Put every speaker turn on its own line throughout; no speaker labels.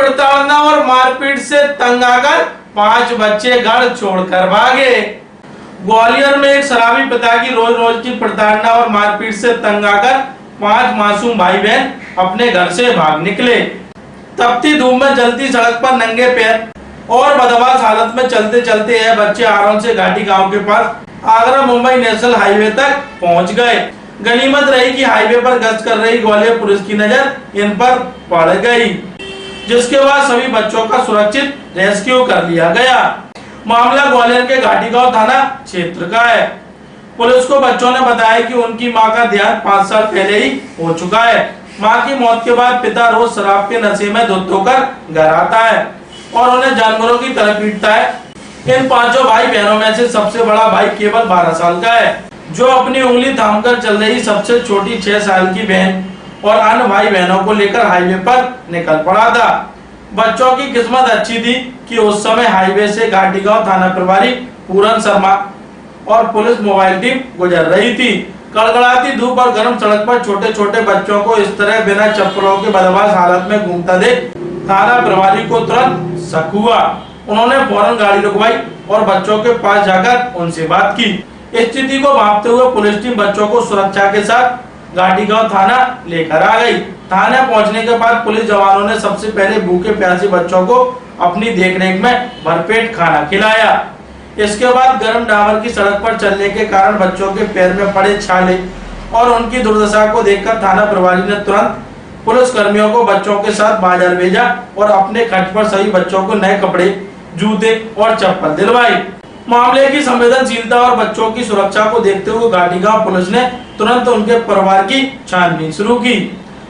प्रताड़ना और मारपीट से तंग आकर 5 बच्चे घर छोड़कर भागे। ग्वालियर में एक शराबी पिता की रोज रोज की प्रताड़ना और मारपीट से तंग आकर 5 मासूम भाई बहन अपने घर से भाग निकले। तपती धूप में जलती सड़क पर नंगे पैर और बदमाश हालत में चलते चलते यह बच्चे आरोन से घाटी गांव के पास आगरा मुंबई नेशनल हाईवे तक पहुंच गए। गनीमत रही कि हाईवे पर गश्त कर रही ग्वालियर पुलिस की नजर इन पर पड़ गई, जिसके बाद सभी बच्चों का सुरक्षित रेस्क्यू कर लिया गया। मामला ग्वालियर के घाटी गांव थाना क्षेत्र का है। पुलिस को बच्चों ने बताया कि उनकी मां का देहांत 5 साल पहले ही हो चुका है। मां की मौत के बाद पिता रोज शराब के नशे में धुत होकर घर आता है और उन्हें जानवरों की तरह पीटता है। इन 5 भाई बहनों में से सबसे बड़ा भाई केवल 12 साल का है, जो अपनी उंगली थामकर चल रही सबसे छोटी 6 साल की बहन और अन्य भाई बहनों को लेकर हाईवे पर निकल पड़ा था। बच्चों की किस्मत अच्छी थी कि उस समय हाईवे से घाटीगांव थाना प्रभारी पूरन शर्मा और पुलिस मोबाइल टीम गुजर रही थी। कड़कड़ाती धूप और गर्म सड़क पर छोटे छोटे बच्चों को इस तरह बिना चप्पलों के बदमाश हालत में घूमता देख थाना प्रभारी को तुरंत शक हुआ। उन्होंने फौरन गाड़ी रुकवाई और बच्चों के पास जाकर उनसे बात की। स्थिति को भांपते हुए पुलिस टीम बच्चों को सुरक्षा के साथ घाटीगांव थाना लेकर आ गई। थाने पहुंचने के बाद पुलिस जवानों ने सबसे पहले भूखे प्यासे बच्चों को अपनी देखरेख में भरपेट खाना खिलाया। इसके बाद गर्म डामर की सड़क पर चलने के कारण बच्चों के पैर में पड़े छाले और उनकी दुर्दशा को देखकर थाना प्रभारी ने तुरंत पुलिस कर्मियों को बच्चों के साथ बाजार भेजा और अपने खर्च पर सभी बच्चों को नए कपड़े, जूते और चप्पल दिलवाई। मामले की संवेदनशीलता और बच्चों की सुरक्षा को देखते हुए घाटीगांव पुलिस ने तुरंत उनके परिवार की छानबीन शुरू की।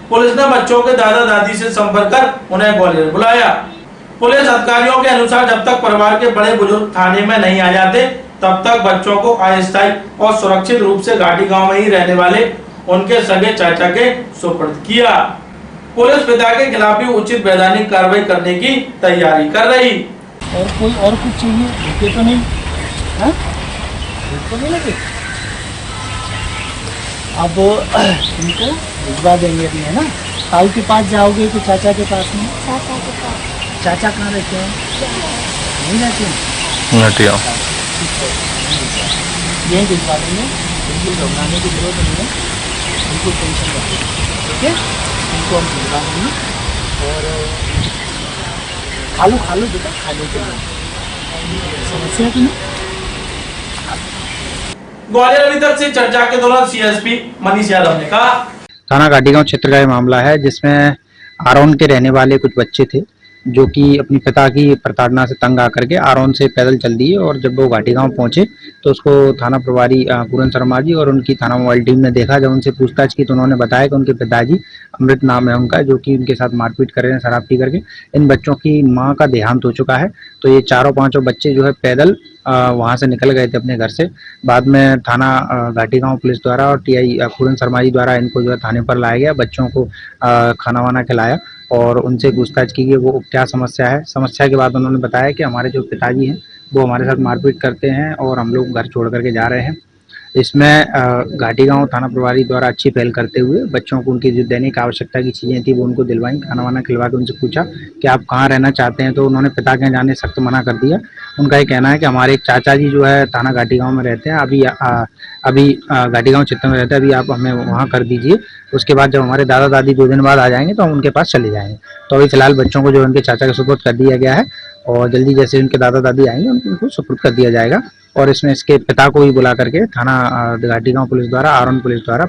पुलिस ने बच्चों के दादा दादी से संपर्क कर उन्हें ग्वालियर बुलाया। पुलिस अधिकारियों के अनुसार जब तक परिवार के बड़े बुजुर्ग थाने में नहीं आ जाते, तब तक बच्चों को अस्थायी और सुरक्षित रूप से घाटीगांव में ही रहने वाले उनके सगे चाचा के सुपुर्द किया। पुलिस पिता के खिलाफ भी उचित वैधानिक कार्रवाई करने की तैयारी कर रही।
और कुछ चाहिए? भूखे तो नहीं? हाँ? भूख तो नहीं लगे? अब तुमको भिजवा देंगे अभी, है ना? ताऊ के पास जाओगे कि चाचा के पास में?
चाचा के पास।
चाचा कहाँ रहते हैं? नहीं रहते हैं?
घटिया।
यहीं भिजवा देंगे, बिल्कुल घबराने की जरूरत नहीं है, बिल्कुल टेंशन मत लो, ठीक है? इनको हम भिजवा देंगे और खा लो बेटा, खाने के लिए समस्या तो नहीं।
ग्वालियर अभी तक से चर्चा के दौरान सीएसपी मनीष यादव ने कहा,
थाना घाटीगांव क्षेत्र का ये मामला है जिसमें आरोन के रहने वाले कुछ बच्चे थे जो कि अपनी पिता की प्रताड़ना से तंग आकर के आरोन से पैदल चल दिए और जब वो घाटीगांव पहुंचे तो उसको थाना प्रभारी पूरन शर्मा जी और उनकी थाना मोबाइल टीम ने देखा। जब उनसे पूछताछ की तो उन्होंने बताया कि उनके पिताजी, अमृत नाम है उनका, जो कि उनके साथ मारपीट कर रहे हैं शराब पी करके। इन बच्चों की माँ का देहांत हो चुका है, तो ये 4-5 बच्चे जो है पैदल वहाँ से निकल गए थे अपने घर से। बाद में थाना घाटीगांव पुलिस द्वारा और टीआई पूरन शर्मा जी द्वारा इनको जो है थाने पर लाया गया। बच्चों को खाना वाना खिलाया और उनसे पूछताछ की कि वो क्या समस्या है। समस्या के बाद उन्होंने बताया कि हमारे जो पिताजी हैं वो हमारे साथ मारपीट करते हैं और हम लोग घर छोड़ करके जा रहे हैं। इसमें घाटीगांव थाना प्रभारी द्वारा अच्छी पहल करते हुए बच्चों को उनकी जो दैनिक आवश्यकता की चीज़ें थी वो उनको दिलवाई। खाना वाना खिलवा के उनसे पूछा कि आप कहाँ रहना चाहते हैं, तो उन्होंने पिता के यहाँ जाने सख्त मना कर दिया। उनका ये कहना है कि हमारे एक चाचा जी जो है थाना घाटीगांव में रहते हैं, अभी घाटीगांव क्षेत्र में रहते हैं, अभी आप हमें वहाँ कर दीजिए। उसके बाद जब हमारे दादा दादी 2 दिन बाद आ जाएंगे तो हम उनके पास चले जाएंगे। तो अभी फिलहाल बच्चों को जो उनके चाचा के सुपुर्द कर दिया गया है और जल्दी जैसे उनके दादा दादी आएंगे उनको सुपुर्द कर दिया जाएगा। और इसमें इसके पिता को भी बुला करके थाना घाटीगांव पुलिस द्वारा, आरोन पुलिस द्वारा